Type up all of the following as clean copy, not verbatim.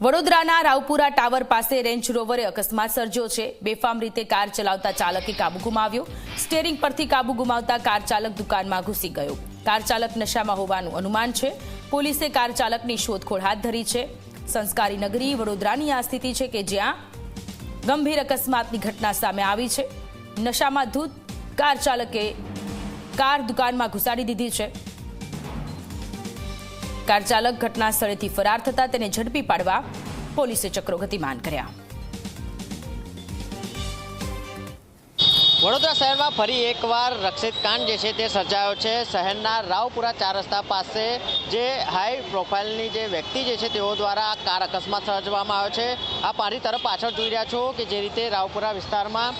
વડોદરાના રાવપુરા ટાવર પાસે રેન્જ રોવરે અકસ્માત સર્જ્યો છે। બેફામ રીતે કાર ચલાવતા ચાલકે કાબુ ગુમાવ્યો। સ્ટીયરિંગ પરથી કાબુ ગુમાવતા કાર ચાલક દુકાનમાં ઘૂસી ગયો। કાર ચાલક નશામાં હોવાનું અનુમાન છે। પોલીસે કાર ચાલકની શોધખોળ હાથ ધરી છે। સંસ્કારી નગરી વડોદરાની આ સ્થિતિ છે કે જ્યાં ગંભીર અકસ્માતની ઘટના સામે આવી છે। નશામાં ધૂત કાર ચાલકે કાર દુકાનમાં ઘુસાડી દીધી છે। કાર ચાલક ઘટના સ્થળેથી ફરાર થતા તેને ઝડપી પાડવા પોલીસે ચક્રો ગતિમાન કર્યા। વડોદરા શહેરમાં ફરી એકવાર રક્ષિત કાંડ જે છે તે સર્જાયો છે। શહેરના રાવપુરા 4 રસ્તા પાસે જે હાઈ પ્રોફાઇલની જે વ્યક્તિ જે છે તેઓ દ્વારા કાર અકસ્માત સર્જવામાં આવ્યો છે। આ મારી તરફ પાછળ જોઈ રહ્યા છો કે જે રીતે રાવપુરા વિસ્તારમાં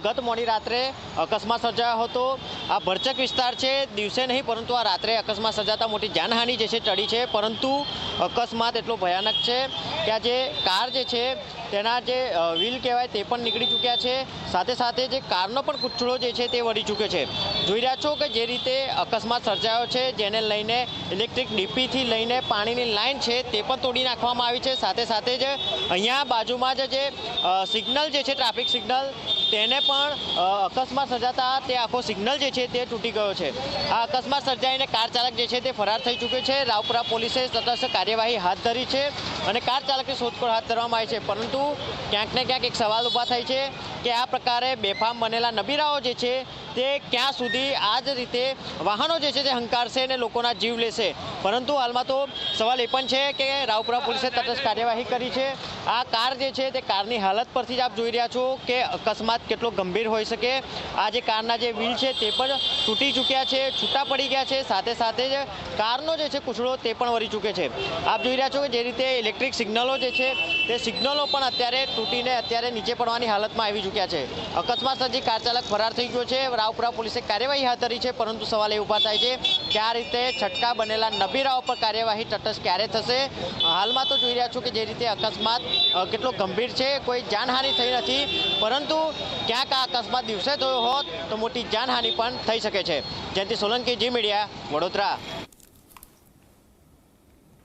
ગત મોડી રાત્રે અકસ્માત સર્જાયો હતો। આ ભરચક વિસ્તાર છે, દિવસે નહીં પરંતુ આ રાત્રે અકસ્માત સર્જાતા મોટી જાનહાનિ જે છે ટળી છે। પરંતુ અકસ્માત એટલો ભયાનક છે કે આ જે કાર જે છે તેના જે વ્હીલ કહેવાય તે પણ નીકળી ચૂક્યા છે। સાથે સાથે જે કારનો પણ કૂચડો જે છે તે વળી ચૂક્યો છે। જોઈ રહ્યા છો કે જે રીતે અકસ્માત સર્જાયો છે જેને લઈને ઇલેક્ટ્રિક ડીપીથી લઈને પાણીની લાઇન છે તે પણ તોડી નાખવામાં આવી છે। સાથે સાથે જ અહીંયા બાજુમાં જે સિગ્નલ જે છે ટ્રાફિક સિગ્નલ તેને પણ અકસ્માત સર્જાતા તે આખો સિગ્નલ જે છે તે તૂટી ગયો છે। આ અકસ્માત સર્જાઈને કાર ચાલક જે છે તે ફરાર થઈ ચૂક્યો છે। રાવપુરા પોલીસે તટસ્થ કાર્યવાહી હાથ ધરી છે અને કાર ચાલકની શોધખોળ હાથ ધરવામાં આવી છે। પરંતુ ક્યાંક ને ક્યાંક એક સવાલ ઊભા થાય છે કે આ પ્રકારે બેફામ બનેલા નબીરાઓ જે છે તે ક્યાં સુધી આ જ રીતે વાહનો જે છે તે હંકારશે અને લોકોના જીવ લેશે। પરંતુ હાલમાં તો સવાલ એ પણ છે કે રાવપુરા પોલીસે તટસ્થ કાર્યવાહી કરી છે। આ કાર જે છે તે કારની હાલત પરથી જ આપ જોઈ રહ્યા છો કે અકસ્માત કેટલો ગંભીર હોઈ શકે। આ જે કારના જે વ્હીલ છે તે પણ તૂટી ચૂક્યા છે, છૂટા પડી ગયા છે। સાથે સાથે જ કારનો જે છે કૂચડો તે પણ વળી ચૂકે છે। આપ જોઈ રહ્યા છો કે જે રીતે ઇલેક્ટ્રિક સિગ્નલો જે છે તે સિગ્નલો પણ અત્યારે તૂટીને અત્યારે નીચે પડવાની હાલતમાં આવી ચૂક્યા છે। અકસ્માત સર્જી કાર ચાલક ફરાર થઈ ગયો છે। રાવપુરા પોલીસે કાર્યવાહી હાથ ધરી છે। પરંતુ સવાલ એ ઊભા થાય છે કે આ રીતે છટકા બનેલા નબીરાઓ પર કાર્યવાહી તટસ્થ ક્યારે થશે। હાલમાં તો જોઈ રહ્યા છો કે જે રીતે અકસ્માત કેટલો ગંભીર છે, કોઈ જાનહાનિ થઈ નથી, પરંતુ ક્યાંક આ અકસ્માત દિવસે થયો હોત તો મોટી જાનહાનિ પણ થઈ શકે છે। જયંતિ સોલંકી, જી મીડિયા, વડોદરા।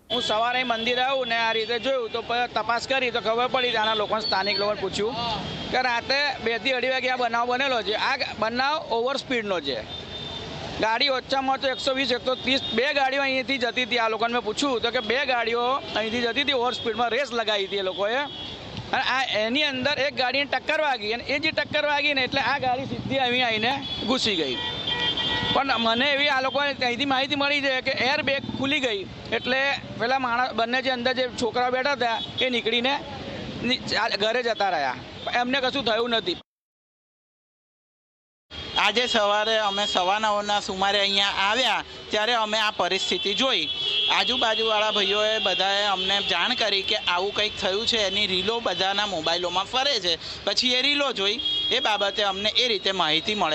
હું સવારે મંદિર આવ્યું ને આ રીતે જોયું તો તપાસ કરી તો ખબર પડી, ત્યાંના લોકોને સ્થાનિક લોકોને પૂછ્યું કે રાતે 2 થી 2:30 વાગે આ બનાવ બનેલો છે। આ બનાવ ઓવર સ્પીડનો છે। ગાડી ઓછામાં ઓછો 120 130 2 ગાડીઓ અહીંથી જતી હતી। આ લોકોને મેં પૂછ્યું તો કે 2 ગાડીઓ અહીંથી જતી હતી, ઓવર સ્પીડમાં રેસ લગાવી હતી એ લોકોએ, અને આ એની અંદર એક ગાડીને ટક્કર વાગી અને એ જે ટક્કર વાગી ને એટલે આ ગાડી સીધી અહીં આવીને ઘૂસી ગઈ। પણ મને એવી આ લોકોને અહીંથી માહિતી મળી છે કે એર બેગ ખુલી ગઈ એટલે પેલા માણસ બંને જે અંદર જે છોકરાઓ બેઠા હતા એ નીકળીને ઘરે જતા રહ્યા, એમને કશું થયું નથી। આજે સવારે અમે 9:15ના સુમારે અહીંયા આવ્યા ત્યારે અમે આ પરિસ્થિતિ જોઈ। આજુબાજુવાળા ભાઈઓએ બધાએ અમને જાણ કરી કે આવું કંઈક થયું છે। એની રીલો બધાના મોબાઈલોમાં ફરે છે, પછી એ રીલો જોઈ એ બાબતે અમને એ રીતે માહિતી મળે।